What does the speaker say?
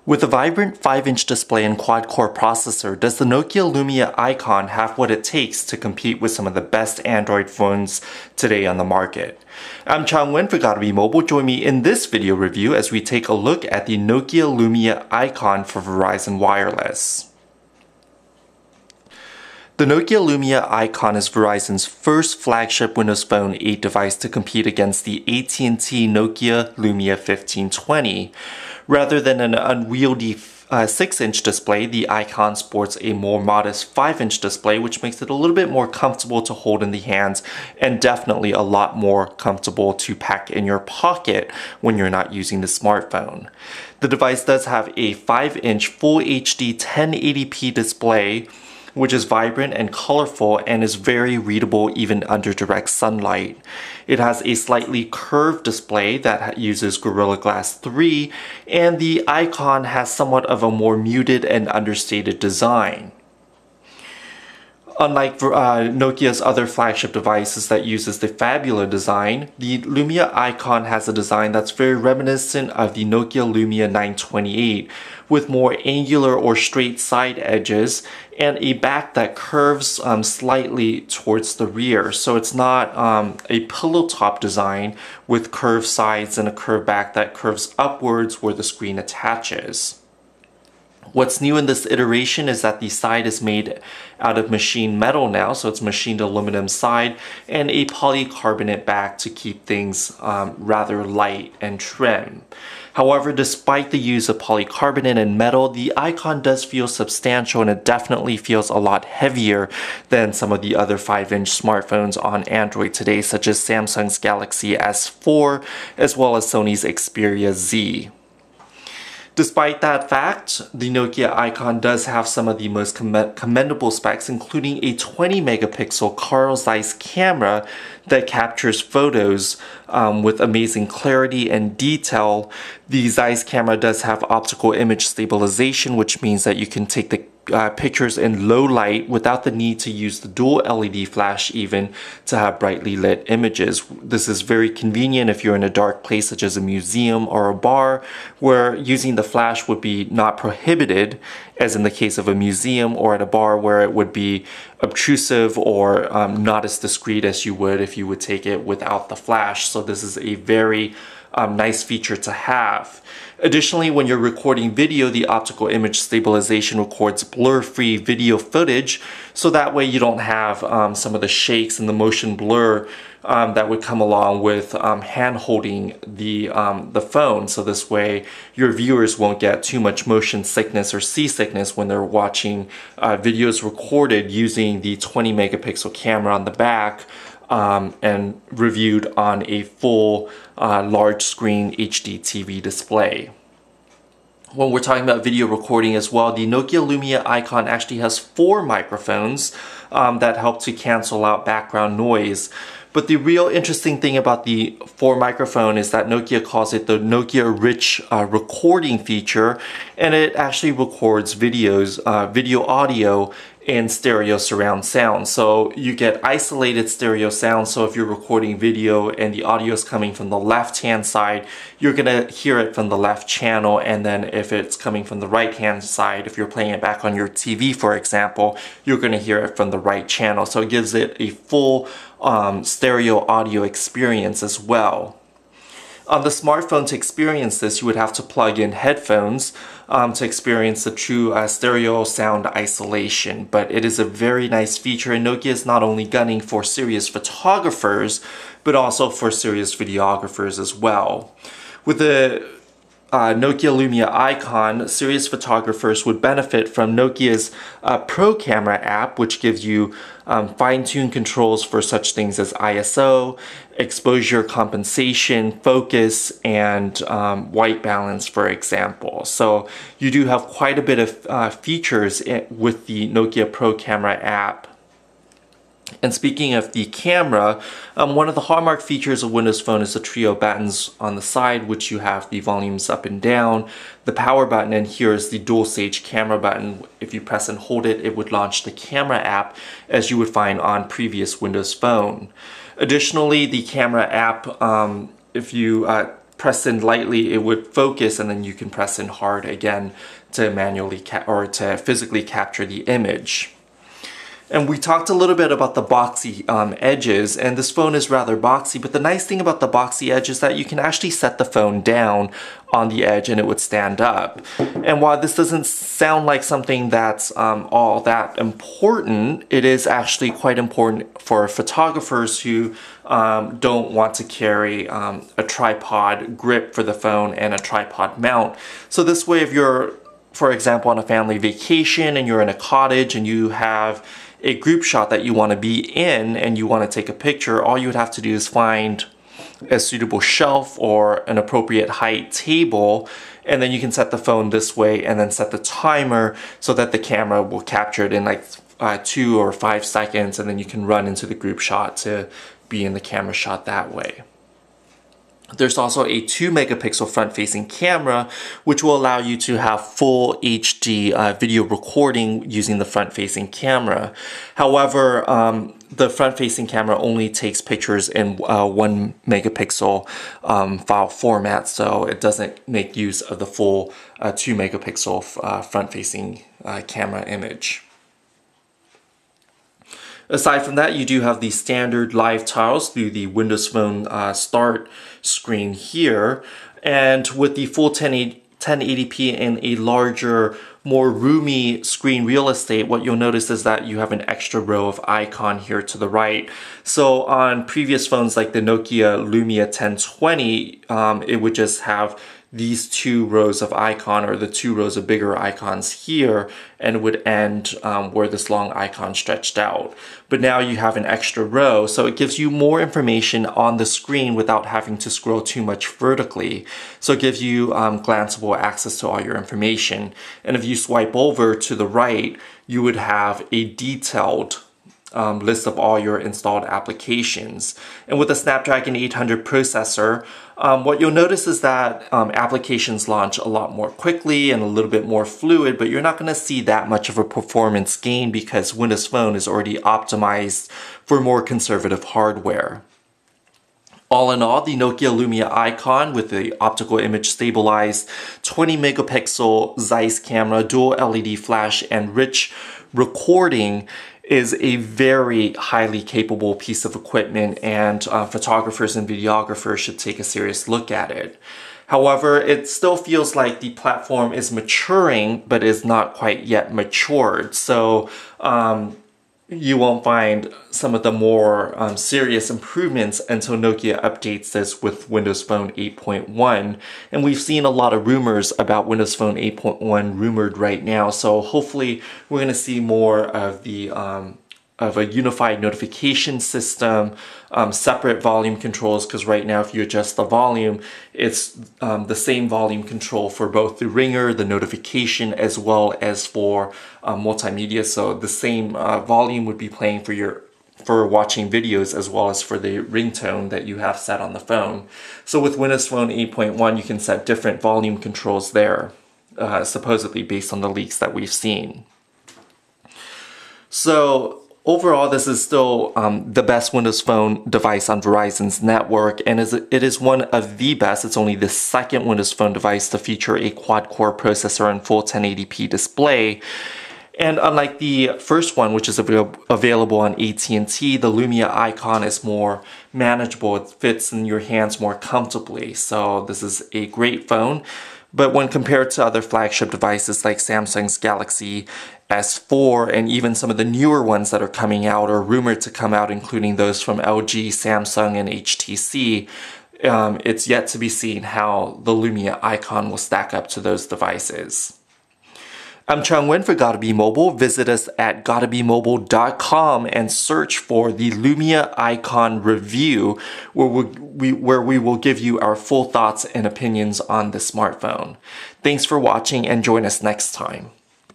With a vibrant 5-inch display and quad-core processor, does the Nokia Lumia icon have what it takes to compete with some of the best Android phones today on the market? I'm Chang Wen for Gotta Be Mobile. Join me in this video review as we take a look at the Nokia Lumia icon for Verizon Wireless. The Nokia Lumia icon is Verizon's first flagship Windows Phone 8 device to compete against the AT&T Nokia Lumia 1520. Rather than an unwieldy 6-inch display, the icon sports a more modest 5-inch display, which makes it a little bit more comfortable to hold in the hands and definitely a lot more comfortable to pack in your pocket when you're not using the smartphone. The device does have a 5-inch Full HD 1080p display, which is vibrant and colorful and is very readable even under direct sunlight. It has a slightly curved display that uses Gorilla Glass 3, and the icon has somewhat of a more muted and understated design. Unlike Nokia's other flagship devices that uses the Fabula design, the Lumia icon has a design that's very reminiscent of the Nokia Lumia 928, with more angular or straight side edges and a back that curves slightly towards the rear. So it's not a pillow top design with curved sides and a curved back that curves upwards where the screen attaches. What's new in this iteration is that the side is made out of machined metal now, so it's machined aluminum side and a polycarbonate back to keep things rather light and trim. However, despite the use of polycarbonate and metal, the icon does feel substantial and it definitely feels a lot heavier than some of the other 5-inch smartphones on Android today, such as Samsung's Galaxy S4 as well as Sony's Xperia Z. Despite that fact, the Nokia icon does have some of the most commendable specs, including a 20 megapixel Carl Zeiss camera that captures photos with amazing clarity and detail. The Zeiss camera does have optical image stabilization, which means that you can take the pictures in low light without the need to use the dual LED flash even to have brightly lit images. This is very convenient if you're in a dark place such as a museum or a bar, where using the flash would be not prohibited, as in the case of a museum, or at a bar where it would be obtrusive or not as discreet as you would if you would take it without the flash. So this is a very nice feature to have. Additionally, when you're recording video, the optical image stabilization records blur-free video footage, so that way you don't have some of the shakes and the motion blur that would come along with hand-holding the phone. So this way your viewers won't get too much motion sickness or seasickness when they're watching videos recorded using the 20 megapixel camera on the back and reviewed on a full large screen HD TV display. When we're talking about video recording as well, the Nokia Lumia icon actually has 4 microphones that help to cancel out background noise. But the real interesting thing about the 4 microphone is that Nokia calls it the Nokia Rich recording feature, and it actually records videos, video audio in stereo surround sound. So you get isolated stereo sound, so if you're recording video and the audio is coming from the left hand side, you're gonna hear it from the left channel, and then if it's coming from the right hand side, if you're playing it back on your TV for example, you're gonna hear it from the right channel. So it gives it a full stereo audio experience as well. On the smartphone, to experience this, you would have to plug in headphones to experience the true stereo sound isolation. But it is a very nice feature, and Nokia is not only gunning for serious photographers, but also for serious videographers as well. With the Nokia Lumia icon, serious photographers would benefit from Nokia's Pro Camera app, which gives you fine-tuned controls for such things as ISO, exposure compensation, focus, and white balance, for example. So you do have quite a bit of features with the Nokia Pro Camera app. And speaking of the camera, one of the hallmark features of Windows Phone is the trio buttons on the side, which you have the volumes up and down, the power button, and here is the dual stage camera button. If you press and hold it, it would launch the camera app as you would find on previous Windows Phone. Additionally, the camera app, if you press in lightly, it would focus, and then you can press in hard again to manually or to physically capture the image. And we talked a little bit about the boxy edges, and this phone is rather boxy, but the nice thing about the boxy edge is that you can actually set the phone down on the edge and it would stand up. And while this doesn't sound like something that's all that important, it is actually quite important for photographers who don't want to carry a tripod grip for the phone and a tripod mount. So this way, if you're, for example, on a family vacation and you're in a cottage and you have a group shot that you want to be in and you want to take a picture, all you would have to do is find a suitable shelf or an appropriate height table, and then you can set the phone this way and then set the timer so that the camera will capture it in like 2 or 5 seconds, and then you can run into the group shot to be in the camera shot that way. There's also a 2 megapixel front-facing camera, which will allow you to have full HD video recording using the front-facing camera. However, the front-facing camera only takes pictures in 1 megapixel file format, so it doesn't make use of the full 2 megapixel front-facing camera image. Aside from that, you do have the standard live tiles through the Windows Phone start screen here. And with the full 1080p and a larger, more roomy screen real estate, what you'll notice is that you have an extra row of icon here to the right. So on previous phones like the Nokia Lumia 1020, it would just have these 2 rows of icon, or the 2 rows of bigger icons here, and it would end where this long icon stretched out. But now you have an extra row, so it gives you more information on the screen without having to scroll too much vertically. So it gives you glanceable access to all your information. And if you swipe over to the right, you would have a detailed list of all your installed applications. And with the Snapdragon 800 processor, what you'll notice is that applications launch a lot more quickly and a little bit more fluid, but you're not going to see that much of a performance gain because Windows Phone is already optimized for more conservative hardware. All in all, the Nokia Lumia icon with the optical image stabilized 20 megapixel Zeiss camera, dual LED flash, and rich recording is a very highly capable piece of equipment, and photographers and videographers should take a serious look at it. However, it still feels like the platform is maturing, but is not quite yet matured. So you won't find some of the more serious improvements until Nokia updates this with Windows Phone 8.1. And we've seen a lot of rumors about Windows Phone 8.1 rumored right now. So hopefully we're going to see more of the of a unified notification system, separate volume controls, because right now if you adjust the volume, it's the same volume control for both the ringer, the notification, as well as for multimedia. So the same volume would be playing for watching videos as well as for the ringtone that you have set on the phone. So with Windows Phone 8.1, you can set different volume controls there, supposedly based on the leaks that we've seen. So overall, this is still the best Windows Phone device on Verizon's network, and it is one of the best. It's only the second Windows Phone device to feature a quad-core processor and full 1080p display. And unlike the first one, which is available on AT&T, the Lumia icon is more manageable. It fits in your hands more comfortably. So this is a great phone. But when compared to other flagship devices like Samsung's Galaxy S4 and even some of the newer ones that are coming out or rumored to come out, including those from LG, Samsung, and HTC, it's yet to be seen how the Lumia icon will stack up to those devices. I'm Chung Nguyen for Gotta Be Mobile. Visit us at gottabemobile.com and search for the Lumia Icon Review, where we will give you our full thoughts and opinions on the smartphone. Thanks for watching and join us next time.